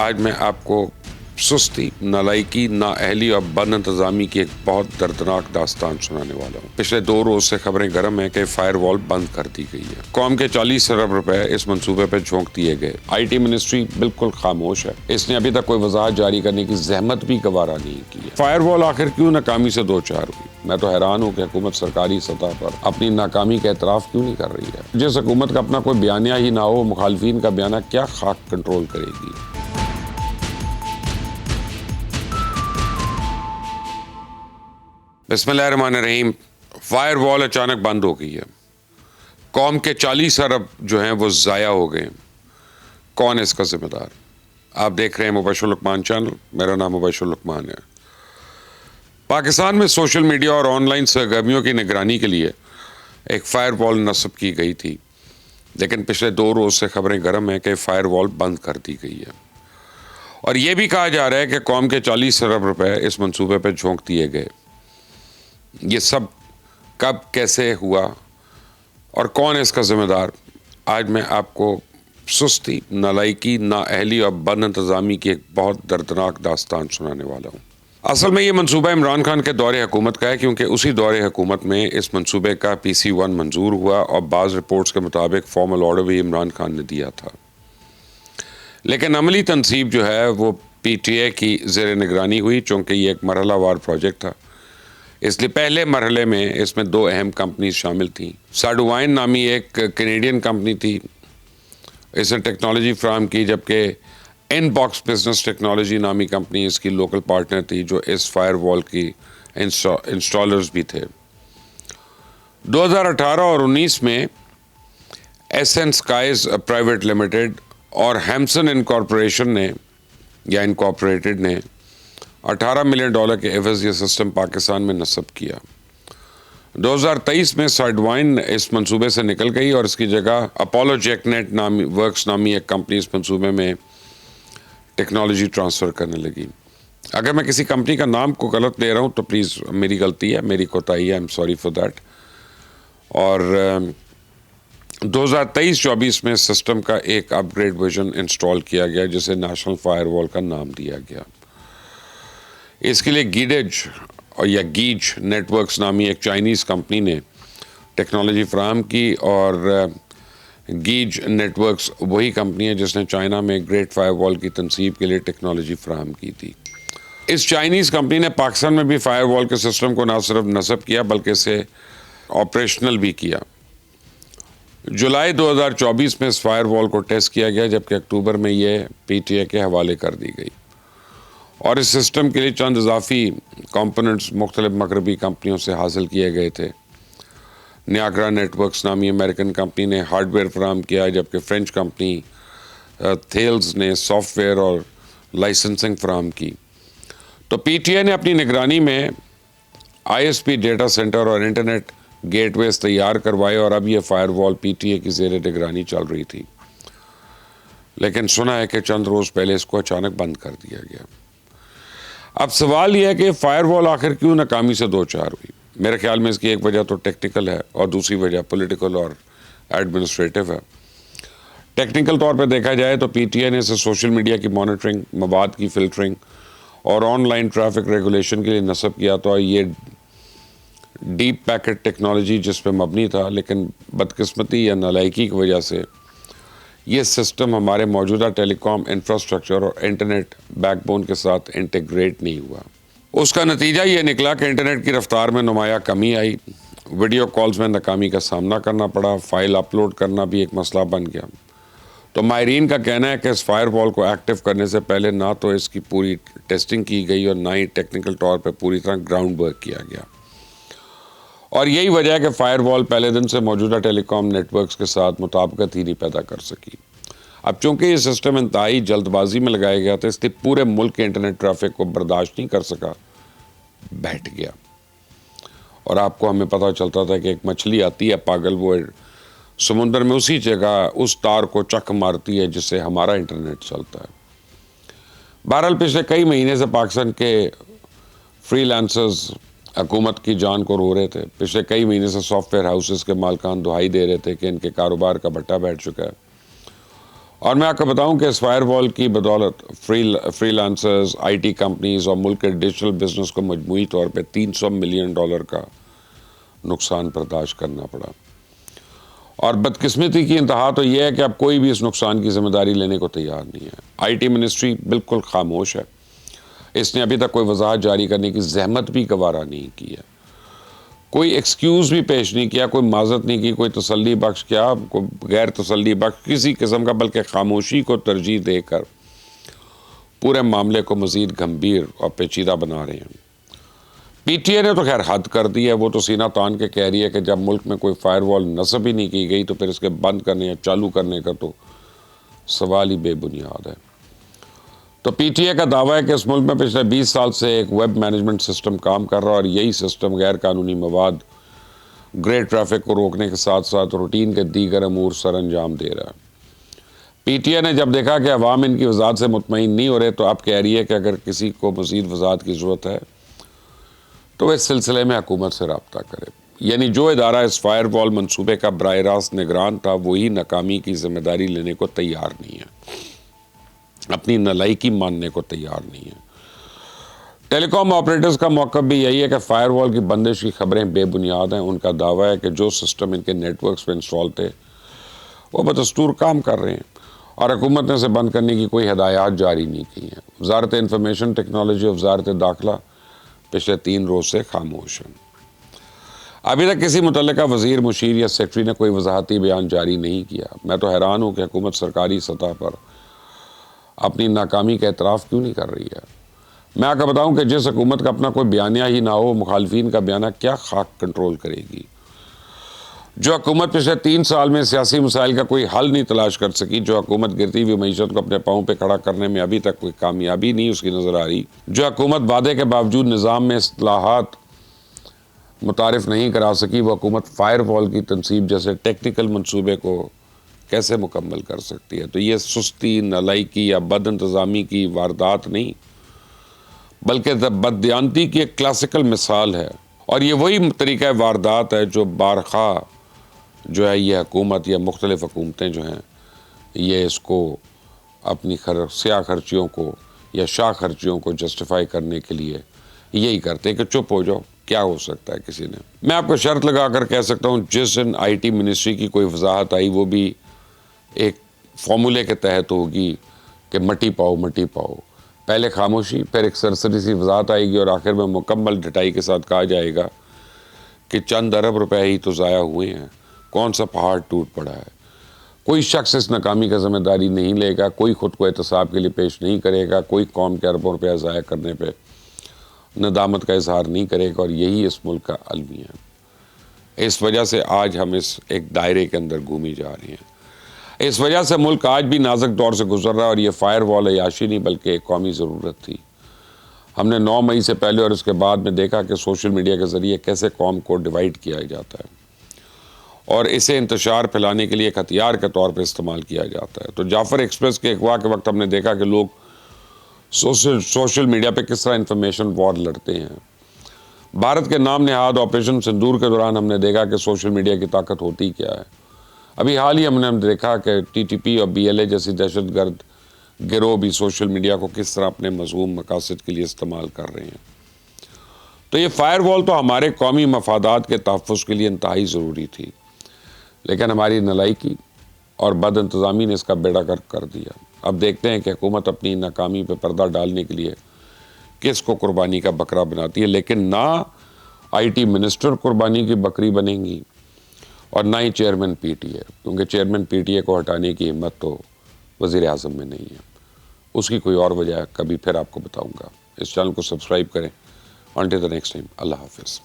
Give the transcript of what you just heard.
آج میں آپ کو سستی، نالائکی، نااہلی اور بد انتظامی کی ایک بہت دردناک داستان سنانے والا ہوں۔ پچھلے 2 روز سے خبریں گرم ہیں کہ فائر وال بند کر دی گئی ہے۔ قوم کے 40 ارب روپے اس منصوبے پہ جھونک دیے گئے۔ آئی ٹی منسٹری بالکل خاموش ہے۔ اس نے ابھی تک کوئی وضاحت جاری کرنے کی زحمت بھی گوارا نہیں کی ہے۔ فائر وال آخر کیوں ناکامی سے دوچار ہوئی؟ میں تو حیران ہوں کہ حکومت سرکاری سطح پر اپنی ناکامی کا اعتراف کیوں نہیں کر رہی ہے۔ جس حکومت کا اپنا کوئی بیانیہ ہی نہ ہو، مخالفین کا بیانیہ کیا خاک کنٹرول کرے گی؟ بسم اللہ الرحمن الرحیم۔ فائر وال اچانک بند ہو گئی ہے۔ قوم کے 40 ارب جو ہیں وہ ضائع ہو گئے۔ کون ہے اس کا ذمہ دار؟ آپ دیکھ رہے ہیں مبشر لقمان چینل۔ میرا نام مبشر لقمان ہے۔ پاکستان میں سوشل میڈیا اور آن لائن سرگرمیوں کی نگرانی کے لیے ایک فائر وال نصب کی گئی تھی، لیکن پچھلے 2 روز سے خبریں گرم ہیں کہ فائر وال بند کر دی گئی ہے، اور یہ بھی کہا جا رہا ہے کہ قوم کے 40 ارب روپے اس منصوبے پہ جھونک دیے گئے۔ یہ سب کب، کیسے ہوا اور کون ہے اس کا ذمہ دار؟ آج میں آپ کو سستی، نالائکی، نااہلی اور بد انتظامی کی ایک بہت دردناک داستان سنانے والا ہوں۔ اصل میں یہ منصوبہ عمران خان کے دور حکومت کا ہے، کیونکہ اسی دور حکومت میں اس منصوبے کا PC-1 منظور ہوا اور بعض رپورٹس کے مطابق فارمل آرڈر بھی عمران خان نے دیا تھا، لیکن عملی تنصیب جو ہے وہ PTA کی زیر نگرانی ہوئی، چونکہ یہ ایک مرحلہ وار پروجیکٹ تھا۔ اس لیے پہلے مرحلے میں اس میں 2 اہم کمپنیز شامل تھیں۔ ساڈوائن نامی ایک کینیڈین کمپنی تھی، اس نے ٹیکنالوجی فراہم کی، جبکہ ان باکس بزنس ٹیکنالوجی نامی کمپنی اس کی لوکل پارٹنر تھی، جو اس فائر وال کی انسٹالرز بھی تھے۔ 2018 اور 19 میں SN اسکائز پرائیویٹ لمیٹڈ اور ہیمسن انکارپوریشن نے انکارپوریٹڈ نے $18 ملین کے عوض یہ سسٹم پاکستان میں نصب کیا۔ 2023 میں ساڈوائن اس منصوبے سے نکل گئی اور اس کی جگہ اپولو جیک نیٹ ورکس نامی ایک کمپنی اس منصوبے میں ٹیکنالوجی ٹرانسفر کرنے لگی۔ اگر میں کسی کمپنی کا نام کو غلط دے رہا ہوں تو پلیز میری غلطی ہے، میری کوتاہی ہے، I'm sorry for that۔ اور 2023-24 میں سسٹم کا ایک اپ گریڈ ورژن انسٹال کیا گیا، جسے نیشنل فائر وال کا نام دیا گیا۔ اس کے لیے گیج نیٹ ورکس نامی ایک چائنیز کمپنی نے ٹیکنالوجی فراہم کی، اور گیج نیٹ ورکس وہی کمپنی ہے جس نے چائنا میں گریٹ فائر وال کی تنصیب کے لیے ٹیکنالوجی فراہم کی تھی۔ اس چائنیز کمپنی نے پاکستان میں بھی فائر وال کے سسٹم کو نہ صرف نصب کیا بلکہ اسے آپریشنل بھی کیا۔ جولائی 2024 میں اس فائر وال کو ٹیسٹ کیا گیا، جبکہ اکتوبر میں یہ PTA کے حوالے کر دی گئی، اور اس سسٹم کے لیے چند اضافی کمپوننٹس مختلف مغربی کمپنیوں سے حاصل کیے گئے تھے۔ نیاگرا نیٹ ورکس نامی امریکن کمپنی نے ہارڈ ویئر فراہم کیا، جبکہ فرینچ کمپنی تھیلز نے سافٹ ویئر اور لائسنسنگ فراہم کی۔ تو PTA نے اپنی نگرانی میں ISP ڈیٹا سینٹر اور انٹرنیٹ گیٹ ویز تیار کروائے، اور اب یہ فائر وال PTA کی زیر نگرانی چل رہی تھی، لیکن سنا ہے کہ چند روز پہلے اس کو اچانک بند کر دیا گیا۔ اب سوال یہ ہے کہ فائر وال آخر کیوں ناکامی سے دوچار ہوئی؟ میرے خیال میں اس کی ایک وجہ تو ٹیکنیکل ہے اور دوسری وجہ پولیٹیکل اور ایڈمنسٹریٹو ہے۔ ٹیکنیکل طور پہ دیکھا جائے تو PTA نے اسے سوشل میڈیا کی مانیٹرنگ، مواد کی فلٹرنگ اور آن لائن ٹریفک ریگولیشن کے لیے نصب کیا، تو یہ ڈیپ پیکٹ ٹیکنالوجی جس پہ مبنی تھا، لیکن بدقسمتی یا نالائکی کی وجہ سے یہ سسٹم ہمارے موجودہ ٹیلی کام انفراسٹرکچر اور انٹرنیٹ بیک بون کے ساتھ انٹیگریٹ نہیں ہوا۔ اس کا نتیجہ یہ نکلا کہ انٹرنیٹ کی رفتار میں نمایاں کمی آئی، ویڈیو کالز میں ناکامی کا سامنا کرنا پڑا، فائل اپلوڈ کرنا بھی ایک مسئلہ بن گیا۔ تو ماہرین کا کہنا ہے کہ اس فائر وال کو ایکٹیو کرنے سے پہلے نہ تو اس کی پوری ٹیسٹنگ کی گئی اور نہ ہی ٹیکنیکل طور پہ پوری طرح گراؤنڈ ورک کیا گیا، اور یہی وجہ ہے کہ فائر وال پہلے دن سے موجودہ ٹیلی کام نیٹ ورکس کے ساتھ مطابقت ہی نہیں پیدا کر سکی۔ اب چونکہ یہ سسٹم انتہائی جلد بازی میں لگایا گیا تھا، اس لیے پورے ملک کے انٹرنیٹ ٹریفک کو برداشت نہیں کر سکا، بیٹھ گیا۔ اور آپ کو ہمیں پتہ چلتا تھا کہ ایک مچھلی آتی ہے پاگل، وہ سمندر میں اسی جگہ اس تار کو چک مارتی ہے جس سے ہمارا انٹرنیٹ چلتا ہے۔ بہرحال پچھلے کئی مہینے سے پاکستان کے فری لانسرز حکومت کی جان کو رو رہے تھے۔ پچھلے کئی مہینے سے سافٹ ویئر ہاؤسز کے مالکان دہائی دے رہے تھے کہ ان کے کاروبار کا بٹا بیٹھ چکا ہے، اور میں آپ کو بتاؤں کہ اس فائر وال کی بدولت free lancers, I T companies اور ملک کے ڈیجیٹل بزنس کو مجموعی طور پہ $300 ملین کا نقصان برداشت کرنا پڑا. اور بدقسمتی کی انتہا تو یہ ہے کہ اب کوئی بھی اس نقصان کی ذمہ داری لینے کو تیار نہیں ہے. آئی ٹی منسٹری بالکل خاموش ہے. اس نے ابھی تک کوئی وضاحت جاری کرنے کی زحمت بھی گوارا نہیں کی ہے. کوئی ایکسکیوز بھی پیش نہیں کیا، کوئی معذرت نہیں کی، کوئی تسلی بخش کیا، کوئی غیر تسلی بخش کسی قسم کا، بلکہ خاموشی کو ترجیح دے کر پورے معاملے کو مزید گھمبیر اور پیچیدہ بنا رہے ہیں. پی ٹی اے نے تو خیر حد کر دی ہے. وہ تو سینہ تان کے کہہ رہی ہے کہ جب ملک میں کوئی فائر وال نصب ہی نہیں کی گئی تو پھر اس کے بند کرنے یا چالو کرنے کا تو سوال ہی بے بنیاد ہے. تو پی ٹی اے کا دعویٰ ہے کہ اس ملک میں پچھلے 20 سال سے ایک ویب مینجمنٹ سسٹم کام کر رہا ہے اور یہی سسٹم غیر قانونی مواد، گرے ٹریفک کو روکنے کے ساتھ ساتھ روٹین کے دیگر امور سر انجام دے رہا ہے. پی ٹی اے نے جب دیکھا کہ عوام ان کی وضاحت سے مطمئن نہیں ہو رہے تو اب کہہ رہی ہے کہ اگر کسی کو مزید وضاحت کی ضرورت ہے تو وہ اس سلسلے میں حکومت سے رابطہ کرے. یعنی جو ادارہ اس فائر وال منصوبے کا براہ راست نگران تھا وہی ناکامی کی ذمہ داری لینے کو تیار نہیں ہے، اپنی نالائکی ماننے کو تیار نہیں ہے. ٹیلی کام آپریٹرز کا موقف بھی یہی ہے کہ فائر وال کی بندش کی خبریں بے بنیاد ہیں. ان کا دعویٰ ہے کہ جو سسٹم ان کے نیٹ ورکس پہ انسٹال تھے وہ بدستور کام کر رہے ہیں اور حکومت نے اسے بند کرنے کی کوئی ہدایات جاری نہیں کی ہیں. وزارت انفارمیشن ٹیکنالوجی اور وزارت داخلہ پچھلے 3 روز سے خاموش ہیں. ابھی تک کسی متعلقہ وزیر، مشیر یا سیکرٹری نے کوئی وضاحتی بیان جاری نہیں کیا. میں تو حیران ہوں کہ حکومت سرکاری سطح پر اپنی ناکامی کا اعتراف کیوں نہیں کر رہی ہے. میں آپ کو بتاؤں کہ جس حکومت کا اپنا کوئی بیانیہ ہی نہ ہو، مخالفین کا بیانیہ کیا خاک کنٹرول کرے گی. جو حکومت پچھلے 3 سال میں سیاسی مسائل کا کوئی حل نہیں تلاش کر سکی، جو حکومت گرتی ہوئی معیشت کو اپنے پاؤں پہ کھڑا کرنے میں ابھی تک کوئی کامیابی نہیں اس کی نظر آ رہی، جو حکومت وعدے کے باوجود نظام میں اصلاحات متعارف نہیں کرا سکی، وہ حکومت فائر وال کی تنصیب جیسے ٹیکنیکل منصوبے کو کیسے مکمل کر سکتی ہے. تو یہ سستی، نالائکی یا بد انتظامی کی واردات نہیں بلکہ بددیانتی کی ایک کلاسیکل مثال ہے. اور یہ وہی طریقہ واردات ہے جو بارخواہ جو ہے یہ حکومت یا مختلف حکومتیں جو ہیں یہ اس کو اپنی سیاہ خرچیوں کو یا شاہ خرچیوں کو جسٹیفائی کرنے کے لیے یہی کرتے ہیں کہ چپ ہو جاؤ، کیا ہو سکتا ہے کسی نے. میں آپ کو شرط لگا کر کہہ سکتا ہوں جس دن آئی ٹی منسٹری کی کوئی وضاحت آئی وہ بھی ایک فارمولے کے تحت ہوگی کہ مٹی پاؤ مٹی پاؤ. پہلے خاموشی، پھر ایک سرسری سی وضاحت آئے گی اور آخر میں مکمل ڈٹائی کے ساتھ کہا جائے گا کہ چند ارب روپے ہی تو ضائع ہوئے ہیں، کون سا پہاڑ ٹوٹ پڑا ہے. کوئی شخص اس ناکامی کا ذمہ داری نہیں لے گا، کوئی خود کو احتساب کے لیے پیش نہیں کرے گا، کوئی قوم کے اربوں روپیہ ضائع کرنے پہ ندامت کا اظہار نہیں کرے گا. اور یہی اس ملک کا المیہ ہے. اس وجہ سے آج ہم اس ایک دائرے کے اندر گھومی جا رہے ہیں. اس وجہ سے ملک آج بھی نازک دور سے گزر رہا ہے اور یہ فائر وال عیاشی نہیں بلکہ ایک قومی ضرورت تھی. ہم نے 9 مئی سے پہلے اور اس کے بعد میں دیکھا کہ سوشل میڈیا کے ذریعے کیسے قوم کو ڈیوائیڈ کیا جاتا ہے اور اسے انتشار پھیلانے کے لیے ایک ہتھیار کے طور پہ استعمال کیا جاتا ہے. تو جعفر ایکسپریس کے اغوا کے وقت ہم نے دیکھا کہ لوگ سوشل میڈیا پہ کس طرح انفارمیشن وار لڑتے ہیں. بھارت کے نام نہاد آپریشن سندور کے دوران ہم نے دیکھا کہ سوشل میڈیا کی طاقت ہوتی کیا ہے. ابھی حال ہی ہم نے دیکھا کہ ٹی ٹی پی اور بی ایل اے جیسی دہشت گرد گروہ بھی سوشل میڈیا کو کس طرح اپنے مذموم مقاصد کے لیے استعمال کر رہے ہیں. تو یہ فائر وال تو ہمارے قومی مفادات کے تحفظ کے لیے انتہائی ضروری تھی، لیکن ہماری نالائکی اور بد انتظامی نے اس کا بیڑا غرق کر دیا. اب دیکھتے ہیں کہ حکومت اپنی ناکامی پہ پردہ ڈالنے کے لیے کس کو قربانی کا بکرا بناتی ہے. لیکن نہ آئی ٹی منسٹر قربانی کی بکری بنیں گی اور نہ ہی چیئرمین پی ٹی اے، کیونکہ چیئرمین پی ٹی اے کو ہٹانے کی ہمت تو وزیر اعظم میں نہیں ہے. اس کی کوئی اور وجہ ہے، کبھی پھر آپ کو بتاؤں گا. اس چینل کو سبسکرائب کریں. انٹل دی نیکسٹ ٹائم، اللہ حافظ.